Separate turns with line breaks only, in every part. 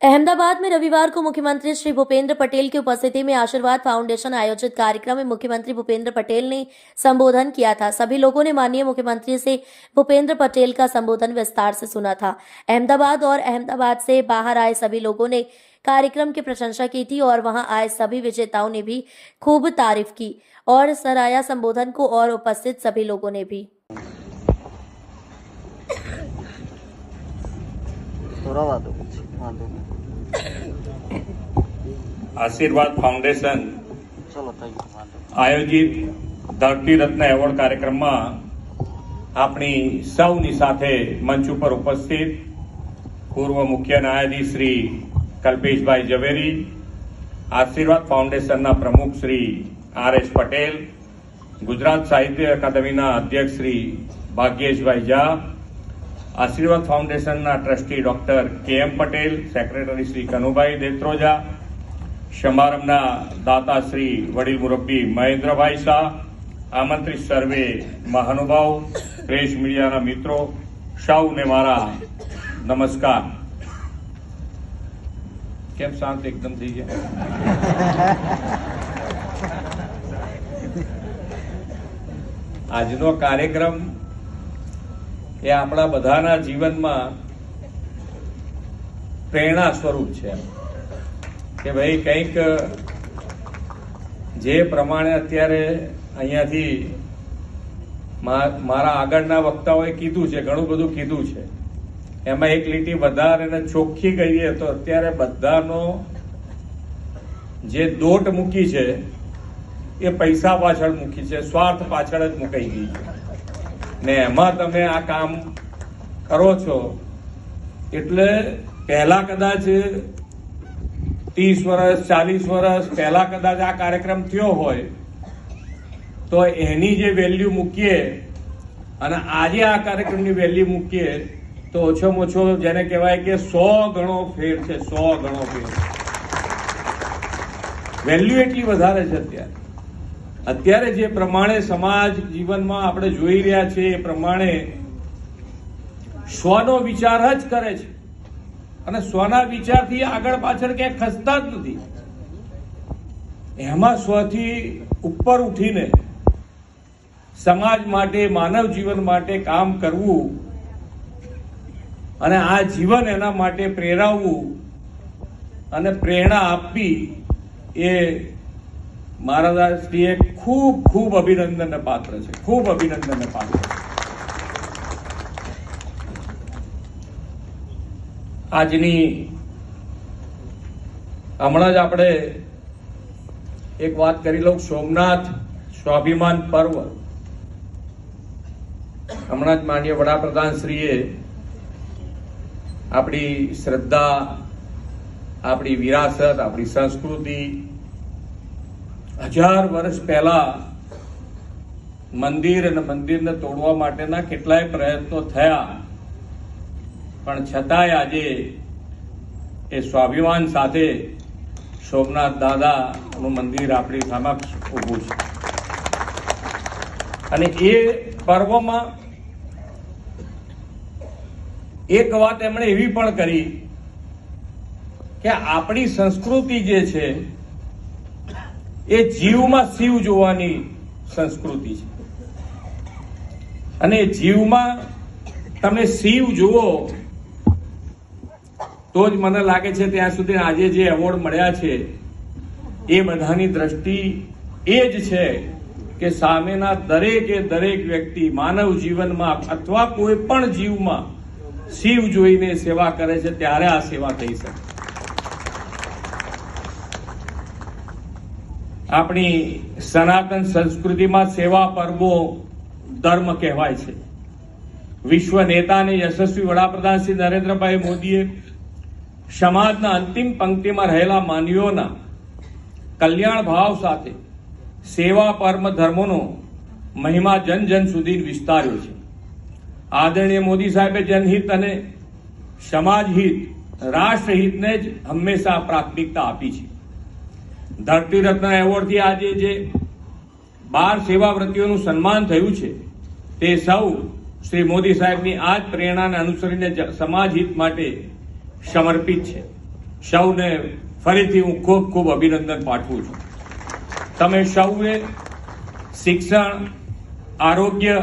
अहमदाबाद में रविवार को मुख्यमंत्री श्री भूपेंद्र पटेल की उपस्थिति में आशीर्वाद फाउंडेशन आयोजित कार्यक्रम में मुख्यमंत्री भूपेंद्र पटेल ने संबोधन किया था। सभी लोगों ने माननीय मुख्यमंत्री से भूपेंद्र पटेल का संबोधन विस्तार से सुना था। अहमदाबाद और अहमदाबाद से बाहर आए सभी लोगों ने कार्यक्रम की प्रशंसा की थी और वहां आए सभी विजेताओं ने भी खूब तारीफ की और सराहया संबोधन को और उपस्थित सभी लोगों ने भी।
આશીર્વાદ ફાઉન્ડેશન આયોજિત ધરતી રત્ન એવોર્ડ કાર્યક્રમમાં આપણી સૌની સાથે મંચ ઉપર ઉપસ્થિત પૂર્વ મુખ્ય ન્યાયાધીશ શ્રી કલ્પેશભાઈ ઝવેરી, આશીર્વાદ ફાઉન્ડેશનના પ્રમુખ શ્રી આર.એસ. પટેલ, ગુજરાત સાહિત્ય અકાદમીના અધ્યક્ષ શ્રી ભાગ્યેશભાઈ ઝા, આશીર્વાદ ફાઉન્ડેશનના trustee doctor K M. Patel, secretary Shri Kanubhai Detroja, સમારંભના દાતા શ્રી વડીલ મુરબ્બી મહેન્દ્રભાઈ શાહ, આમંત્રિત સર્વે મહાનુભાવ, પ્રેસ મીડિયાના મિત્રો, સૌને મારા નમસ્કાર। કેમ શાંત એકદમ થઈ ગયા? આજનો કાર્યક્રમ એ આપણા બધાના જીવનમાં પ્રેરણા સ્વરૂપ છે કે ભાઈ કંઈક જે પ્રમાણે અત્યારે અહીંયાથી મારા આગળના વક્તાઓએ કીધું છે, ઘણું બધું કીધું છે, એમાં એક લીટી વધારે અને ચોખ્ખી કહીએ તો અત્યારે બધાનો જે દોટ મૂકી છે એ પૈસા પાછળ મૂકી છે, સ્વાર્થ પાછળ જ મુકાઈ ગઈ છે ને એમાં તમે આ કામ કરો છો એટલે પહેલા કદાચ 30 વર્ષ 40 વર્ષ પહેલા કદાચ આ કાર્યક્રમ થયો હોય તો એની જે વેલ્યુ મૂકીએ અને આજે આ કાર્યક્રમની વેલ્યુ મૂકીએ તો ઓછામાં ઓછો જેને કહેવાય કે 100 ગણો ફેર છે, 100 ગણો ફેર। વેલ્યુ એટલી વધારે છે અત્યારે જે પ્રમાણે સમાજ જીવનમાં આપણે જોઈ રહ્યા છીએ એ પ્રમાણે સ્વનો વિચાર જ કરે છે અને સ્વના વિચારથી આગળ પાછળ ક્યાંય ખસતા જ નથી। એમાં સ્વથી ઉપર ઉઠીને સમાજ માટે, માનવ જીવન માટે કામ કરવું અને આ જીવન એના માટે પ્રેરાવવું અને પ્રેરણા આપવી એ મહારાજશ્રીએ ખૂબ ખૂબ અભિનંદનને પાત્ર છે, ખૂબ અભિનંદનને પાત્ર છે। આજની હમણાં જ આપણે એક વાત કરી લઉં, સોમનાથ સ્વાભિમાન પર્વ હમણાં જ માનનીય વડાપ્રધાન શ્રીએ આપણી શ્રદ્ધા, આપણી વિરાસત, આપણી સંસ્કૃતિ 1000 વર્ષ પહેલા મંદિર અને મંદિરને તોડવા માટેના કેટલાય પ્રયત્નો થયા પણ છતાંય આજે એ સ્વાભિમાન સાથે સોમનાથ દાદાનું મંદિર આપણી સમક્ષ ઊભું છે અને એ પર્વમાં એક વાત એમણે એવી પણ કરી કે આપણી સંસ્કૃતિ જે છે એ જીવમાં શિવ જોવાની સંસ્કૃતિ છે અને જીવમાં તમે શિવ જુઓ તો જ મને લાગે છે ત્યાં સુધી આજે જે એવોર્ડ મળ્યા છે એ બધાની દ્રષ્ટિ એ જ છે કે સામેના દરેકે દરેક વ્યક્તિ માનવ જીવનમાં અથવા કોઈ પણ જીવમાં શિવ જોઈને સેવા કરે છે ત્યારે આ સેવા થઈ શકે। આપણી સનાતન સંસ્કૃતિમાં સેવા પર્વો ધર્મ કહેવાય છે। વિશ્વ નેતા અને યશસ્વી વડાપ્રધાન શ્રી નરેન્દ્રભાઈ મોદીએ સમાજના અંતિમ પંક્તિમાં રહેલા માનવીઓના કલ્યાણ ભાવ સાથે સેવા પરમ ધર્મનો મહિમા જન જન સુધી વિસ્તાર્યો છે। આદરણીય મોદી સાહેબે જનહિત અને સમાજ हित, રાષ્ટ્રહિતને જ હંમેશા પ્રાથમિકતા આપી છે। ધરતી રત્ન એવોર્ડથી આજે જે 12 સેવાવ્રતીઓનું સન્માન થયું છે તે સૌ શ્રી મોદી સાહેબની આ જ પ્રેરણાને અનુસરીને સમાજ હિત માટે સમર્પિત છે। સૌને ફરીથી હું ખૂબ ખૂબ અભિનંદન પાઠવું છું. તમે સૌએ શિક્ષણ, આરોગ્ય,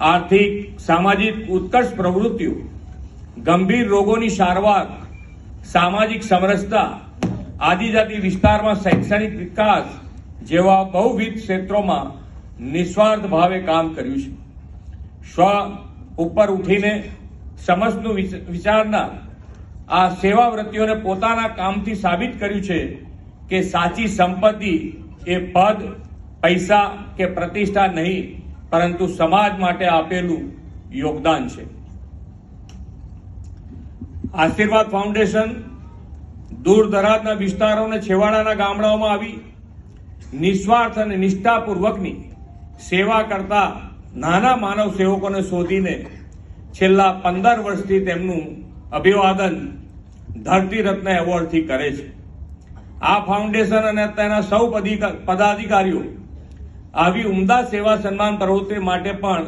આર્થિક, સામાજિક ઉત્કર્ષ પ્રવૃત્તિઓ, ગંભીર રોગોની સારવાર, સામાજિક સમરસતા, આદિજાતિ વિસ્તારમાં શૈક્ષણિક વિકાસ જેવા બહુવિધ ક્ષેત્રોમાં નિસ્વાર્થ ભાવે કામ કર્યું છે. સ્વ ઉપર ઉઠીને સમસ્તનું વિચારનાર આ સેવાવ્રતીઓને પોતાના કામથી સાબિત કર્યું છે કે સાચી સંપત્તિ એ પદ, પૈસા કે પ્રતિષ્ઠા નહીં, પરંતુ સમાજ માટે આપેલું યોગદાન છે. આશીર્વાદ ફાઉન્ડેશન દૂર દરાજના વિસ્તારો અને છેવાડાના ગામડાઓમાં આવી નિસ્વાર્થ અને નિષ્ઠાપૂર્વકની સેવા કરતા નાના માનવ સેવકોને શોધીને છેલ્લા 15 વર્ષથી તેમનું અભિવાદન ધરતી રત્ન એવોર્ડથી કરે છે. આ ફાઉન્ડેશન અને તેના સૌ પદાધિકારીઓ આવી ઉમદા સેવા સન્માન પ્રવૃત્તિ માટે પણ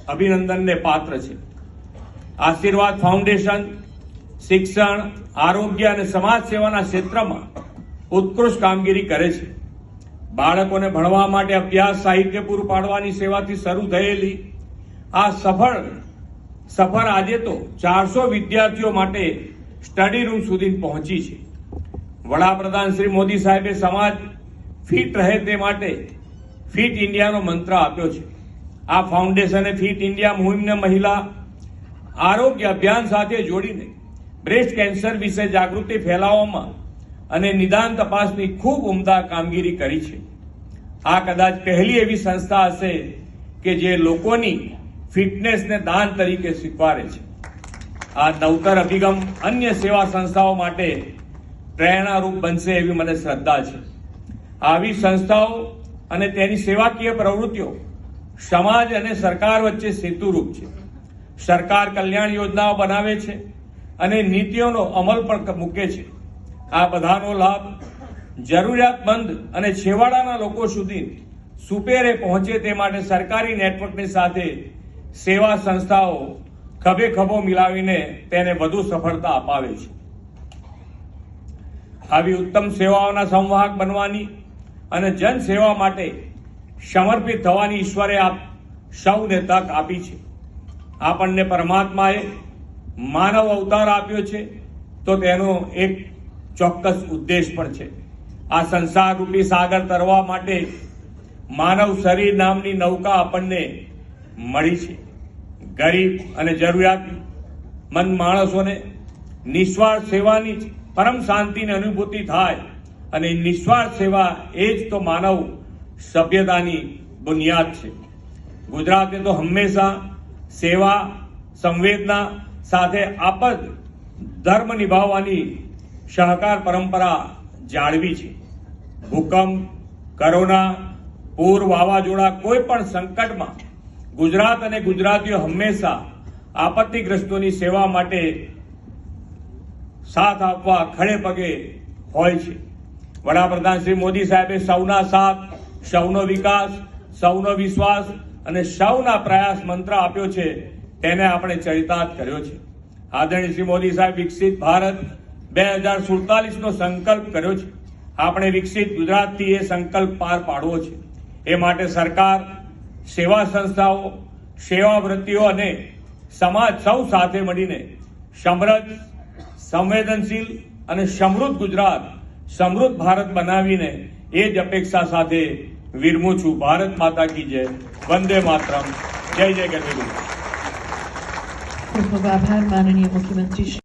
અભિનંદનને પાત્ર છે. આશીર્વાદ ફાઉન્ડેશન શિક્ષણ, આરોગ્ય અને સમાજ સેવાના ક્ષેત્રમાં ઉત્કૃષ્ટ કામગીરી કરે છે. બાળકોને ભણવા માટે અભ્યાસ સાહિત્ય પૂરું પાડવાની સેવાથી શરૂ થયેલી આ સફર આજે તો 400 વિદ્યાર્થીઓ માટે સ્ટડી રૂમ સુધી પહોંચી છે. વડાપ્રધાન શ્રી મોદી સાહેબે સમાજ ફિટ રહે તે માટે ફિટ ઇન્ડિયાનો મંત્ર આપ્યો છે. આ ફાઉન્ડેશને ફિટ ઇન્ડિયા મુહિમને મહિલા આરોગ્ય અભિયાન સાથે જોડીને બ્રેસ્ટ કેન્સર વિશે જાગૃતિ ફેલાવવામાં અને નિદાન તપાસની ખૂબ ઉમદા કામગીરી કરી છે. આ કદાચ પહેલી એવી સંસ્થા હશે કે જે લોકોની ફિટનેસને દાન તરીકે સ્વીકારે છે. આ નવતર અભિગમ અન્ય સેવા સંસ્થાઓ માટે પ્રેરણારૂપ બનશે એવી મને શ્રદ્ધા છે. આવી સંસ્થાઓ અને તેની સેવાકીય પ્રવૃત્તિઓ સમાજ અને સરકાર વચ્ચે સેતુરૂપ છે. સરકાર કલ્યાણ યોજનાઓ બનાવે છે અને નીતિઓનો અમલ પણ મૂકે છે. આ બધાનો લાભ જરૂરિયાતમંદ અને છેવાડાના લોકો સુધી સુપેરે પહોંચે તે માટે સરકારી નેટવર્કની સાથે સેવા સંસ્થાઓ ખભે ખભો મિલાવીને તેને વધુ સફળતા અપાવે છે. આવી ઉત્તમ સેવાઓના સંવાહક બનવાની અને જન સેવા માટે સમર્પિત થવાની ઈશ્વરે સૌને તક આપી છે. આપણને પરમાત્માએ માનવ અવતાર આપ્યો છે તો તેનો એક ચોક્કસ ઉદ્દેશ પણ છે. આ સંસાર રૂપી સાગર તરવા માટે માનવ શરીર નામની નૌકા આપણને મળી છે. ગરીબ અને જરૂરિયાતમંદ માણસોને નિસ્વાર્થ સેવાની પરમ શાંતિની અનુભૂતિ થાય અને નિસ્વાર્થ સેવા એ જ તો માનવ સભ્યતાની બુનિયાદ છે. ગુજરાતે તો હંમેશા સેવા, સંવેદના સાથે આપદ ધર્મ નિભાવવાની સહકાર પરંપરા જાળવી છે. ભૂકંપ, કોરોના, પૂર, વાવાઝોડા, કોઈ પણ સંકટમાં ગુજરાત અને ગુજરાતીઓ હંમેશા આપત્તિગ્રસ્તોની સેવા માટે સાથ આપવા ખડે પગે હોય છે. વડાપ્રધાન શ્રી મોદી સાહેબે સૌના સાથ, સૌનો વિકાસ, સૌનો વિશ્વાસ અને સૌના પ્રયાસ મંત્ર આપ્યો છે, તેને આપણે ચરિતાર્થ કર્યો છે. આદરણીય શ્રી મોદી સાહેબ વિકસિત ભારત 2047નો સંકલ્પ કર્યો છે. આપણે વિકસિત ગુજરાતથી એ સંકલ્પ પાર પાડવો છે. એ માટે સરકાર, સેવા સંસ્થાઓ, સેવાવ્રતીઓ અને સમાજ સૌ સાથે મળીને સમૃદ્ધ, સંવેદનશીલ અને સમૃદ્ધ ગુજરાત, સમૃદ્ધ ભારત બનાવીને એ જ અપેક્ષા સાથે વિરમું છું. ભારત માતા કી જય. વંદે માતરમ. જય જય ગરવી.
ખૂબ ખૂબ આભાર માનનીય મુખ્યમંત્રી શ્રી.